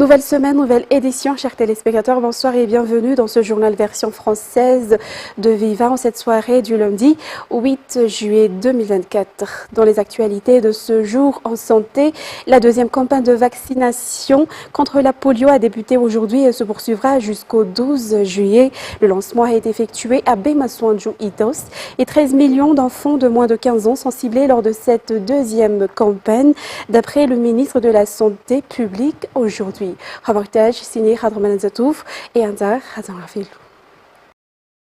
Nouvelle semaine, nouvelle édition, chers téléspectateurs, bonsoir et bienvenue dans ce journal version française de Viva en cette soirée du lundi 8 juillet 2024. Dans les actualités de ce jour en santé, la deuxième campagne de vaccination contre la polio a débuté aujourd'hui et se poursuivra jusqu'au 12 juillet. Le lancement a été effectué à Bemaswanju-Itos et 13 millions d'enfants de moins de 15 ans sont ciblés lors de cette deuxième campagne, d'après le ministre de la Santé publique aujourd'hui. Reportage signé Khadroman Zatouf et Anzar Hazan Rafil.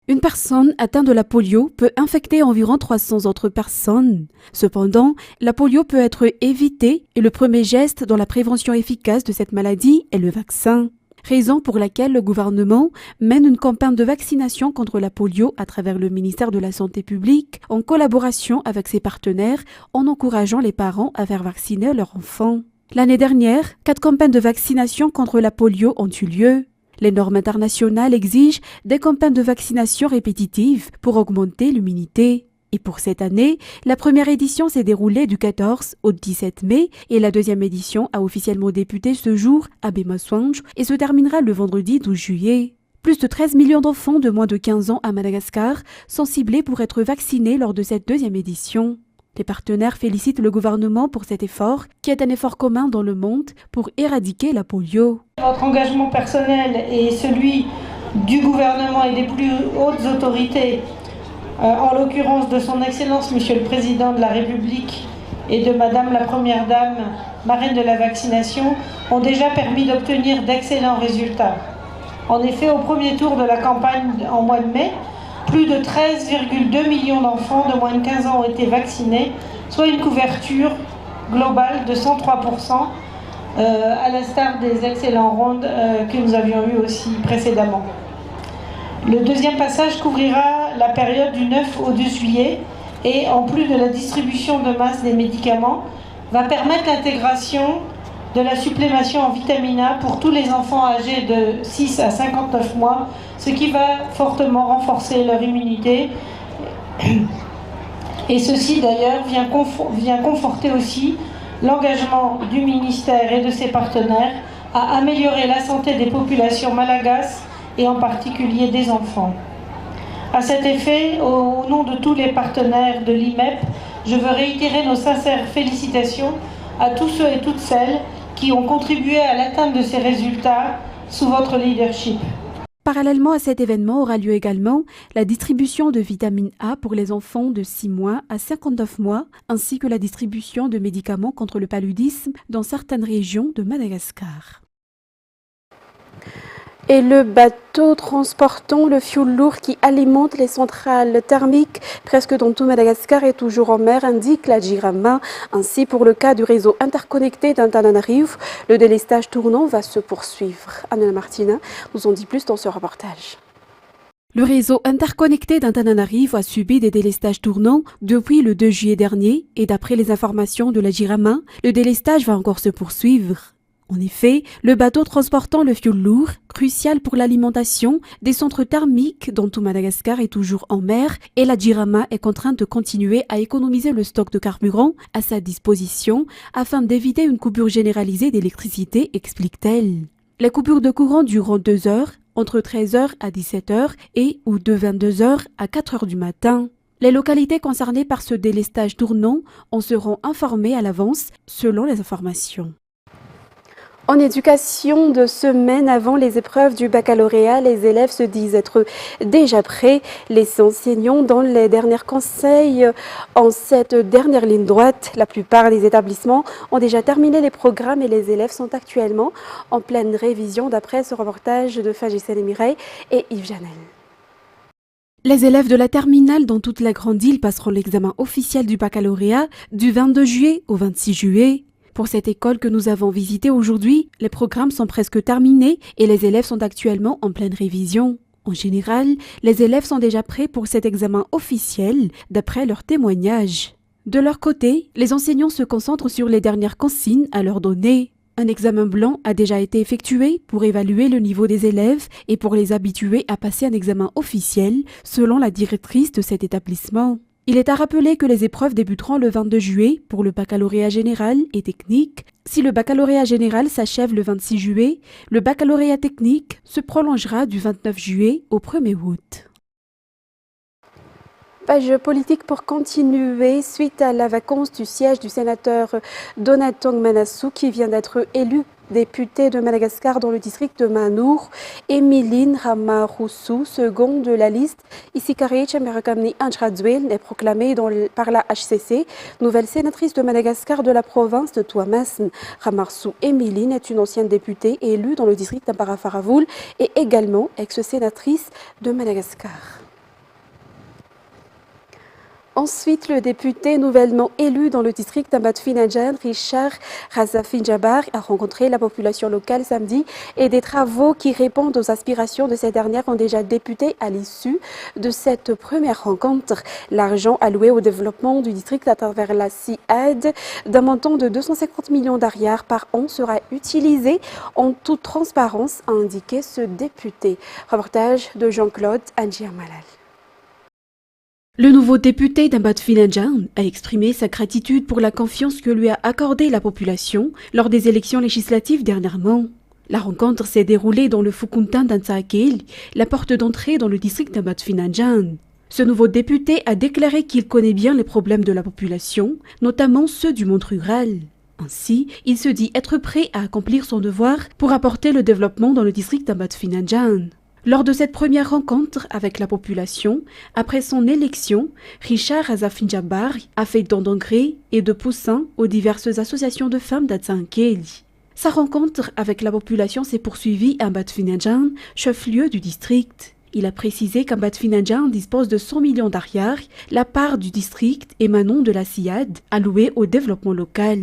Une personne atteinte de la polio peut infecter environ 300 autres personnes. Cependant, la polio peut être évitée et le premier geste dans la prévention efficace de cette maladie est le vaccin. Raison pour laquelle le gouvernement mène une campagne de vaccination contre la polio à travers le ministère de la Santé publique en collaboration avec ses partenaires en encourageant les parents à faire vacciner leurs enfants. L'année dernière, 4 campagnes de vaccination contre la polio ont eu lieu. Les normes internationales exigent des campagnes de vaccination répétitives pour augmenter l'immunité. Et pour cette année, la première édition s'est déroulée du 14 au 17 mai et la deuxième édition a officiellement débuté ce jour à Bemaswanju et se terminera le vendredi 12 juillet. Plus de 13 millions d'enfants de moins de 15 ans à Madagascar sont ciblés pour être vaccinés lors de cette deuxième édition. Les partenaires félicitent le gouvernement pour cet effort, qui est un effort commun dans le monde pour éradiquer la polio. Votre engagement personnel et celui du gouvernement et des plus hautes autorités, en l'occurrence de son Excellence Monsieur le Président de la République et de Madame la Première Dame, marraine de la vaccination, ont déjà permis d'obtenir d'excellents résultats. En effet, au premier tour de la campagne en mois de mai, plus de 13,2 millions d'enfants de moins de 15 ans ont été vaccinés, soit une couverture globale de 103%, à l'instar des excellents rounds que nous avions eus aussi précédemment. Le deuxième passage couvrira la période du 9 au 2 juillet et, en plus de la distribution de masse des médicaments, va permettre l'intégration de la supplémentation en vitamine A pour tous les enfants âgés de 6 à 59 mois, ce qui va fortement renforcer leur immunité. Et ceci d'ailleurs vient conforter aussi l'engagement du ministère et de ses partenaires à améliorer la santé des populations malagasy et en particulier des enfants. À cet effet, au nom de tous les partenaires de l'IMEP, je veux réitérer nos sincères félicitations à tous ceux et toutes celles qui ont contribué à l'atteinte de ces résultats sous votre leadership. Parallèlement à cet événement aura lieu également la distribution de vitamine A pour les enfants de 6 mois à 59 mois, ainsi que la distribution de médicaments contre le paludisme dans certaines régions de Madagascar. Et le bateau transportant le fioul lourd qui alimente les centrales thermiques presque dans tout Madagascar est toujours en mer, indique la Jirama. Ainsi, pour le cas du réseau interconnecté d'Antananarivo, le délestage tournant va se poursuivre. Anna Martina nous en dit plus dans ce reportage. Le réseau interconnecté d'Antananarivo a subi des délestages tournants depuis le 2 juillet dernier et d'après les informations de la Jirama, le délestage va encore se poursuivre. En effet, le bateau transportant le fioul lourd, crucial pour l'alimentation des centres thermiques dans tout Madagascar, est toujours en mer et la Jirama est contrainte de continuer à économiser le stock de carburant à sa disposition afin d'éviter une coupure généralisée d'électricité, explique-t-elle. Les coupures de courant durant 2 heures, entre 13h à 17h et ou de 22h à 4h du matin. Les localités concernées par ce délestage tournant en seront informées à l'avance selon les informations. En éducation, 2 semaines avant les épreuves du baccalauréat, les élèves se disent être déjà prêts. Les enseignants donnent les derniers conseils en cette dernière ligne droite. La plupart des établissements ont déjà terminé les programmes et les élèves sont actuellement en pleine révision, d'après ce reportage de Fajissel Mireille et Yves Janel. Les élèves de la terminale dans toute la grande île passeront l'examen officiel du baccalauréat du 22 juillet au 26 juillet. Pour cette école que nous avons visitée aujourd'hui, les programmes sont presque terminés et les élèves sont actuellement en pleine révision. En général, les élèves sont déjà prêts pour cet examen officiel, d'après leurs témoignages. De leur côté, les enseignants se concentrent sur les dernières consignes à leur donner. Un examen blanc a déjà été effectué pour évaluer le niveau des élèves et pour les habituer à passer un examen officiel, selon la directrice de cet établissement. Il est à rappeler que les épreuves débuteront le 22 juillet pour le baccalauréat général et technique. Si le baccalauréat général s'achève le 26 juillet, le baccalauréat technique se prolongera du 29 juillet au 1er août. Page politique pour continuer suite à la vacance du siège du sénateur Donatong Manassou qui vient d'être élu député de Madagascar dans le district de Manour. Emiline Ramaroussou, seconde de la liste Isikare Chamerakamni Anjradzuel, est proclamée par la HCC nouvelle sénatrice de Madagascar de la province de Touamasn. Ramaroussou Emiline est une ancienne députée élue dans le district d'Amparafaravoul et également ex-sénatrice de Madagascar. Ensuite, le député nouvellement élu dans le district d'Ambatfinadjan, Richard Razafinjabar, a rencontré la population locale samedi et des travaux qui répondent aux aspirations de ces dernières ont déjà débuté à l'issue de cette première rencontre. L'argent alloué au développement du district à travers la CIAD d'un montant de 250 millions d'ariars par an sera utilisé en toute transparence, a indiqué ce député. Reportage de Jean-Claude Anjiamalal. Le nouveau député d'Ambatfinadjan a exprimé sa gratitude pour la confiance que lui a accordée la population lors des élections législatives dernièrement. La rencontre s'est déroulée dans le Fukuntan d'Antsakil, la porte d'entrée dans le district d'Ambatfinadjan. Ce nouveau député a déclaré qu'il connaît bien les problèmes de la population, notamment ceux du monde rural. Ainsi, il se dit être prêt à accomplir son devoir pour apporter le développement dans le district d'Ambatfinadjan. Lors de cette première rencontre avec la population, après son élection, Richard Razafinjabar a fait don d'engrais et de poussins aux diverses associations de femmes d'Atsankeli. Sa rencontre avec la population s'est poursuivie à Ambatfinadjan, chef-lieu du district. Il a précisé qu'Ambatfinadjan dispose de 100 millions d'ariars, la part du district émanant de la CIAD allouée au développement local.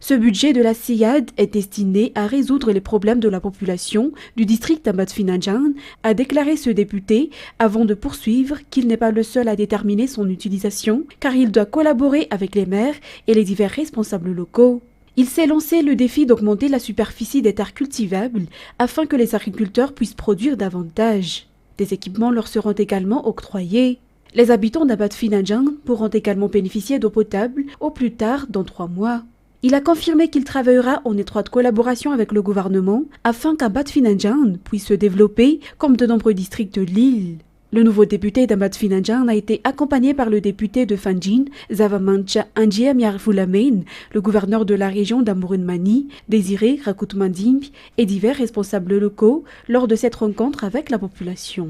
Ce budget de la CIAD est destiné à résoudre les problèmes de la population du district d'Ambatfinadjan, a déclaré ce député avant de poursuivre qu'il n'est pas le seul à déterminer son utilisation car il doit collaborer avec les maires et les divers responsables locaux. Il s'est lancé le défi d'augmenter la superficie des terres cultivables afin que les agriculteurs puissent produire davantage. Des équipements leur seront également octroyés. Les habitants d'Ambatfinadjan pourront également bénéficier d'eau potable au plus tard dans 3 mois. Il a confirmé qu'il travaillera en étroite collaboration avec le gouvernement afin qu'Ambatfinadjan puisse se développer comme de nombreux districts de l'île. Le nouveau député d'Ambatfinadjan a été accompagné par le député de Fanjin, Zavamancha Anjiamiarfulamen, le gouverneur de la région d'Amurunmani, Désiré Rakutmandimp et divers responsables locaux lors de cette rencontre avec la population.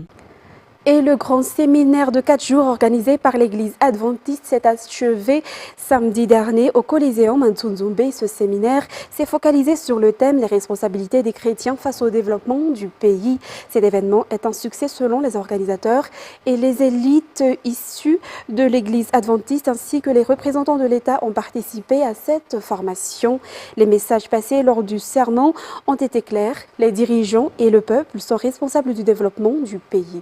Et le grand séminaire de 4 jours organisé par l'église adventiste s'est achevé samedi dernier au Coliseum Ntsunzumbe. Ce séminaire s'est focalisé sur le thème « Les responsabilités des chrétiens face au développement du pays ». Cet événement est un succès selon les organisateurs et les élites issues de l'église adventiste ainsi que les représentants de l'État ont participé à cette formation. Les messages passés lors du sermon ont été clairs. Les dirigeants et le peuple sont responsables du développement du pays.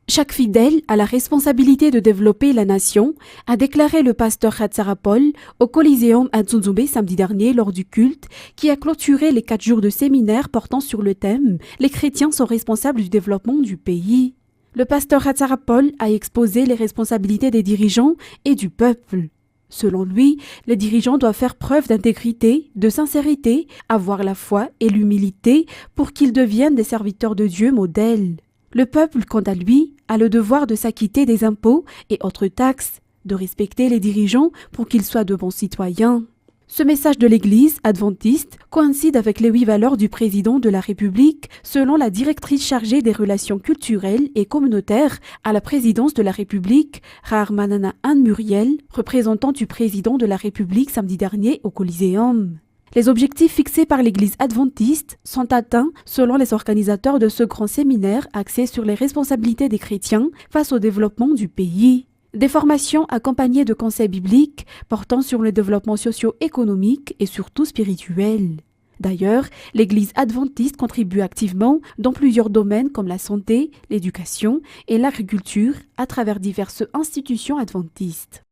Chaque fidèle a la responsabilité de développer la nation, a déclaré le pasteur Hatsarapol au Coliseum à Ntsunzumbe samedi dernier lors du culte qui a clôturé les 4 jours de séminaire portant sur le thème « Les chrétiens sont responsables du développement du pays ». Le pasteur Hatsarapol a exposé les responsabilités des dirigeants et du peuple. Selon lui, les dirigeants doivent faire preuve d'intégrité, de sincérité, avoir la foi et l'humilité pour qu'ils deviennent des serviteurs de Dieu modèles. Le peuple, quant à lui, a le devoir de s'acquitter des impôts et autres taxes, de respecter les dirigeants pour qu'ils soient de bons citoyens. Ce message de l'Église adventiste coïncide avec les 8 valeurs du président de la République, selon la directrice chargée des relations culturelles et communautaires à la présidence de la République, Raharmanana Anne Muriel, représentante du président de la République samedi dernier au Coliseum. Les objectifs fixés par l'Église adventiste sont atteints selon les organisateurs de ce grand séminaire axé sur les responsabilités des chrétiens face au développement du pays. Des formations accompagnées de conseils bibliques portant sur le développement socio-économique et surtout spirituel. D'ailleurs, l'Église adventiste contribue activement dans plusieurs domaines comme la santé, l'éducation et l'agriculture à travers diverses institutions adventistes.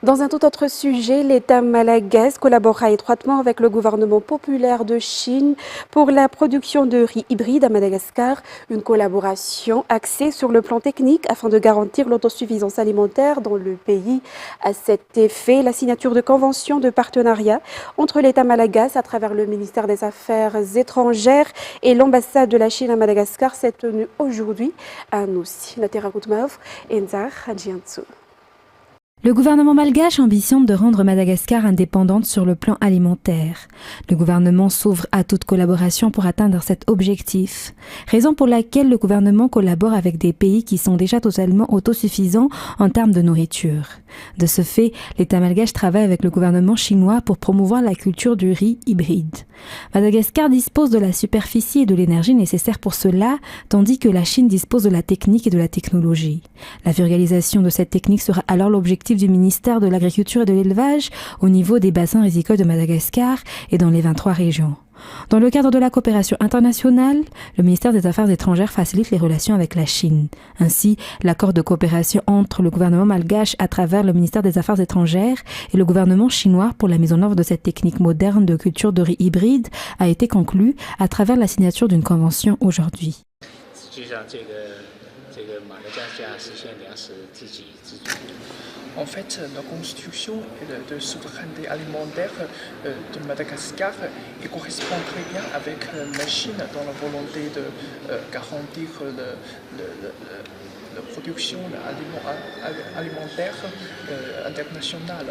Dans un tout autre sujet, l'État malgache collaborera étroitement avec le gouvernement populaire de Chine pour la production de riz hybride à Madagascar, une collaboration axée sur le plan technique afin de garantir l'autosuffisance alimentaire dans le pays. À cet effet, la signature de conventions de partenariat entre l'État malgache à travers le ministère des Affaires étrangères et l'ambassade de la Chine à Madagascar s'est tenue aujourd'hui à Nusi. Le gouvernement malgache ambitionne de rendre Madagascar indépendante sur le plan alimentaire. Le gouvernement s'ouvre à toute collaboration pour atteindre cet objectif, raison pour laquelle le gouvernement collabore avec des pays qui sont déjà totalement autosuffisants en termes de nourriture. De ce fait, l'État malgache travaille avec le gouvernement chinois pour promouvoir la culture du riz hybride. Madagascar dispose de la superficie et de l'énergie nécessaires pour cela, tandis que la Chine dispose de la technique et de la technologie. La vulgarisation de cette technique sera alors l'objectif du ministère de l'Agriculture et de l'Élevage au niveau des bassins rizicoles de Madagascar et dans les 23 régions. Dans le cadre de la coopération internationale, le ministère des Affaires étrangères facilite les relations avec la Chine. Ainsi, l'accord de coopération entre le gouvernement malgache à travers le ministère des Affaires étrangères et le gouvernement chinois pour la mise en œuvre de cette technique moderne de culture de riz hybride a été conclu à travers la signature d'une convention aujourd'hui. En fait, la construction de souveraineté alimentaire de Madagascar correspond très bien avec la Chine dans la volonté de garantir la production alimentaire internationale.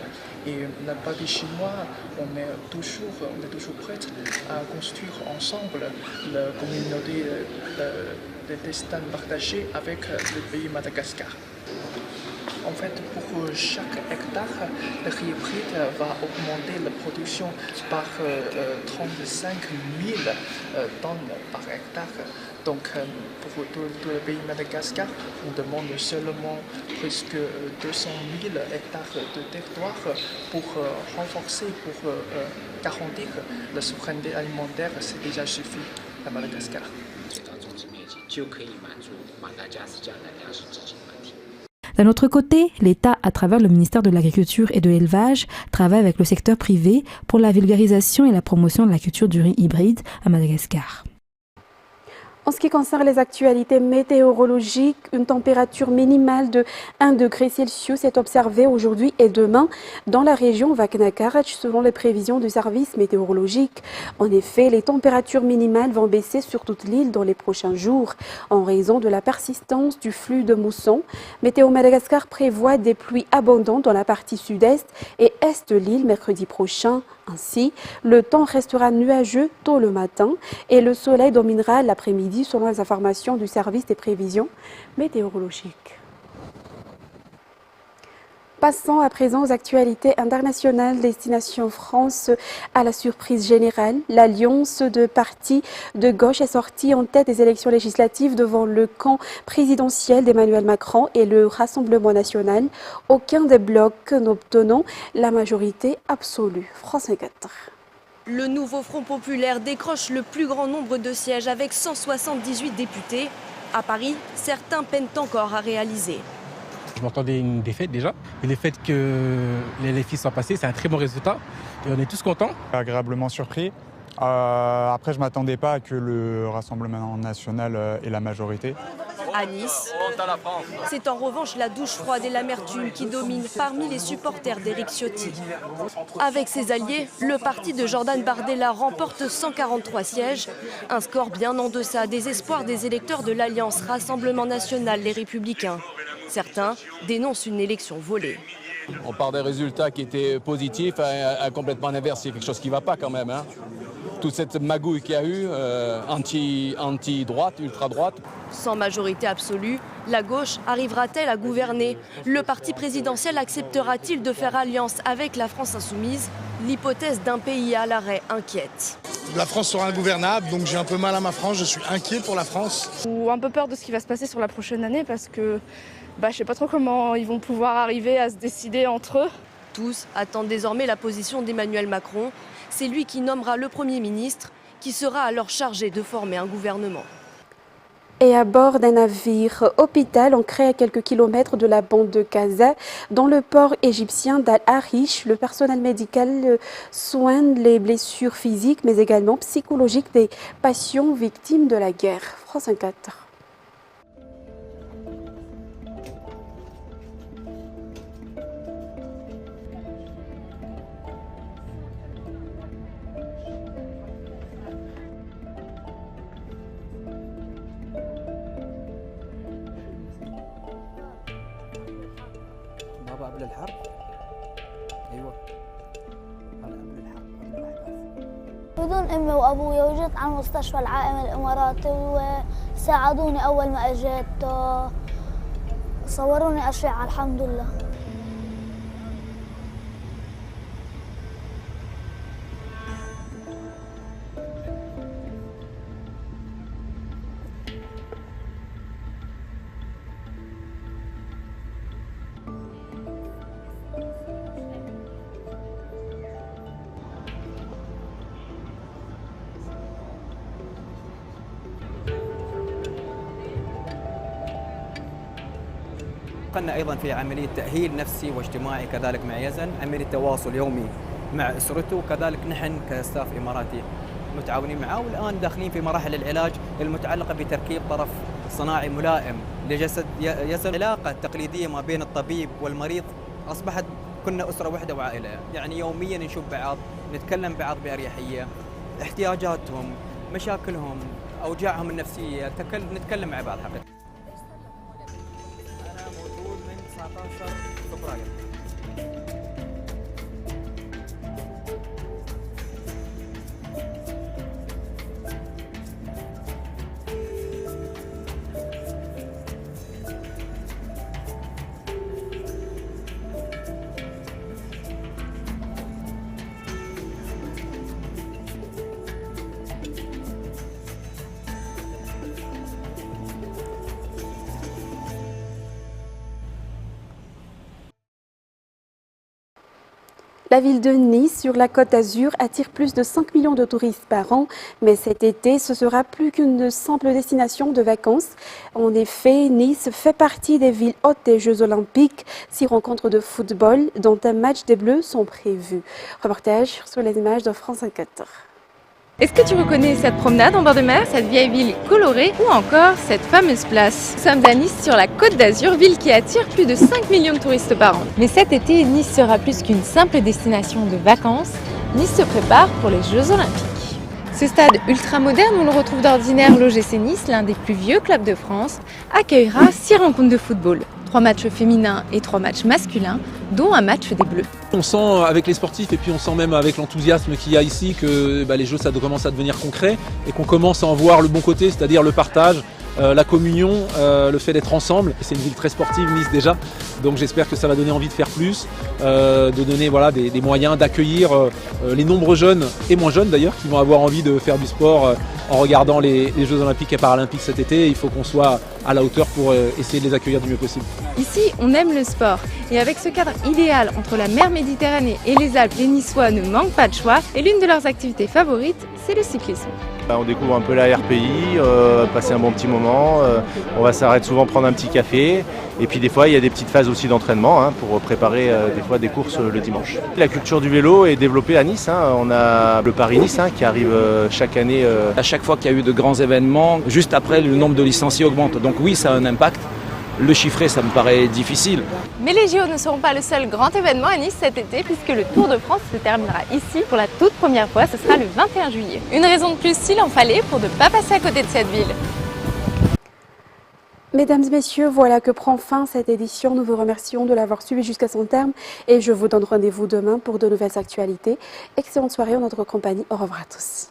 Et la partie chinoise, on est toujours prêt à construire ensemble la communauté de destin partagé avec le pays Madagascar. En fait, pour chaque hectare, le riz hybride va augmenter la production par 35 000 tonnes par hectare. Donc, pour tout le pays Madagascar, on demande seulement presque 200 000 hectares de territoire pour renforcer, pour garantir la souveraineté alimentaire. C'est déjà suffi à Madagascar. D'un autre côté, l'État, à travers le ministère de l'Agriculture et de l'Élevage, travaille avec le secteur privé pour la vulgarisation et la promotion de la culture du riz hybride à Madagascar. En ce qui concerne les actualités météorologiques, une température minimale de 1 degré Celsius est observée aujourd'hui et demain dans la région Vaknakarach selon les prévisions du service météorologique. En effet, les températures minimales vont baisser sur toute l'île dans les prochains jours en raison de la persistance du flux de mousson. Météo Madagascar prévoit des pluies abondantes dans la partie sud-est et est de l'île mercredi prochain. Ainsi, le temps restera nuageux tôt le matin et le soleil dominera l'après-midi selon les informations du service des prévisions météorologiques. Passons à présent aux actualités internationales. Destination France à la surprise générale. L'alliance de partis de gauche est sortie en tête des élections législatives devant le camp présidentiel d'Emmanuel Macron et le Rassemblement national. Aucun des blocs n'obtenant la majorité absolue. France 24. Le nouveau Front populaire décroche le plus grand nombre de sièges avec 178 députés. À Paris, certains peinent encore à réaliser. Je m'attendais à une défaite déjà. Et le fait que les LFI soient passés, c'est un très bon résultat. Et on est tous contents. Agréablement surpris. Après, je ne m'attendais pas à que le Rassemblement national ait la majorité. À Nice, c'est en revanche la douche froide et l'amertume qui dominent parmi les supporters d'Éric Ciotti. Avec ses alliés, le parti de Jordan Bardella remporte 143 sièges, un score bien en deçà des espoirs des électeurs de l'Alliance Rassemblement national Les Républicains. Certains dénoncent une élection volée. On part des résultats qui étaient positifs à complètement l'inverse. Il y a quelque chose qui ne va pas quand même. Toute cette magouille qu'il y a eu, anti-droite, ultra-droite. Sans majorité absolue, la gauche arrivera-t-elle à gouverner? Le parti présidentiel acceptera-t-il de faire alliance avec la France insoumise? L'hypothèse d'un pays à l'arrêt inquiète. La France sera ingouvernable, donc j'ai un peu mal à ma France, je suis inquiet pour la France. Ou un peu peur de ce qui va se passer sur la prochaine année parce que je ne sais pas trop comment ils vont pouvoir arriver à se décider entre eux. Tous attendent désormais la position d'Emmanuel Macron. C'est lui qui nommera le Premier ministre, qui sera alors chargé de former un gouvernement. Et à bord d'un navire hôpital ancré à quelques kilomètres de la bande de Gaza, dans le port égyptien d'Al-Arish, le personnel médical soigne les blessures physiques mais également psychologiques des patients victimes de la guerre. France 24. قبل الحرب ايوه انا قبل الحرب قبل الاحداث بدون امي وابوي وجيت على مستشفى العائم الاماراتي وساعدوني اول ما اجيت صوروني اشعه الحمد لله. دخلنا ايضا في عمليه تاهيل نفسي واجتماعي كذلك مع يزن، عمليه تواصل يومي مع اسرته، وكذلك نحن كستاف اماراتي متعاونين معه، والان داخلين في مراحل العلاج المتعلقه بتركيب طرف صناعي ملائم لجسد يزن. العلاقه التقليديه ما بين الطبيب والمريض اصبحت كنا اسره واحده وعائله، يعني يوميا نشوف بعض، نتكلم بعض باريحيه، احتياجاتهم، مشاكلهم، اوجاعهم النفسيه، نتكلم مع بعض حقيقه. 19 فبراير. La ville de Nice, sur la Côte d'Azur, attire plus de 5 millions de touristes par an, mais cet été, ce sera plus qu'une simple destination de vacances. En effet, Nice fait partie des villes hôtes des Jeux Olympiques. 6 rencontres de football, dont un match des Bleus, sont prévues. Reportage sur les images de France 24. Est-ce que tu reconnais cette promenade en bord de mer, cette vieille ville colorée ou encore cette fameuse place? Nous sommes à Nice sur la Côte d'Azur, ville qui attire plus de 5 millions de touristes par an. Mais cet été, Nice sera plus qu'une simple destination de vacances. Nice se prépare pour les Jeux Olympiques. Ce stade ultra moderne, on le retrouve d'ordinaire l'OGC Nice, l'un des plus vieux clubs de France, accueillera 6 rencontres de football. 3 matchs féminins et 3 matchs masculins, dont un match des Bleus. On sent avec les sportifs et puis on sent même avec l'enthousiasme qu'il y a ici que les jeux ça commence à devenir concret et qu'on commence à en voir le bon côté, c'est-à-dire le partage, la communion, le fait d'être ensemble. C'est une ville très sportive, Nice déjà, donc j'espère que ça va donner envie de faire plus, de donner des moyens d'accueillir les nombreux jeunes et moins jeunes d'ailleurs qui vont avoir envie de faire du sport en regardant les Jeux Olympiques et Paralympiques cet été. Il faut qu'on soit à la hauteur pour essayer de les accueillir du mieux possible. Ici, on aime le sport et avec ce cadre idéal entre la mer Méditerranée et les Alpes, les Niçois ne manquent pas de choix et l'une de leurs activités favorites, c'est le cyclisme. On découvre un peu la RPI, passer un bon petit moment, on va s'arrêter souvent prendre un petit café et puis des fois il y a des petites phases aussi d'entraînement pour préparer des fois des courses le dimanche. La culture du vélo est développée à Nice, on a le Paris-Nice qui arrive chaque année. À chaque fois qu'il y a eu de grands événements, juste après le nombre de licenciés augmente, donc oui ça a un impact. Le chiffrer, ça me paraît difficile. Mais les JO ne seront pas le seul grand événement à Nice cet été puisque le Tour de France se terminera ici pour la toute première fois, ce sera le 21 juillet. Une raison de plus s'il en fallait pour ne pas passer à côté de cette ville. Mesdames et messieurs, voilà que prend fin cette édition. Nous vous remercions de l'avoir suivi jusqu'à son terme et je vous donne rendez-vous demain pour de nouvelles actualités. Excellente soirée en notre compagnie. Au revoir à tous.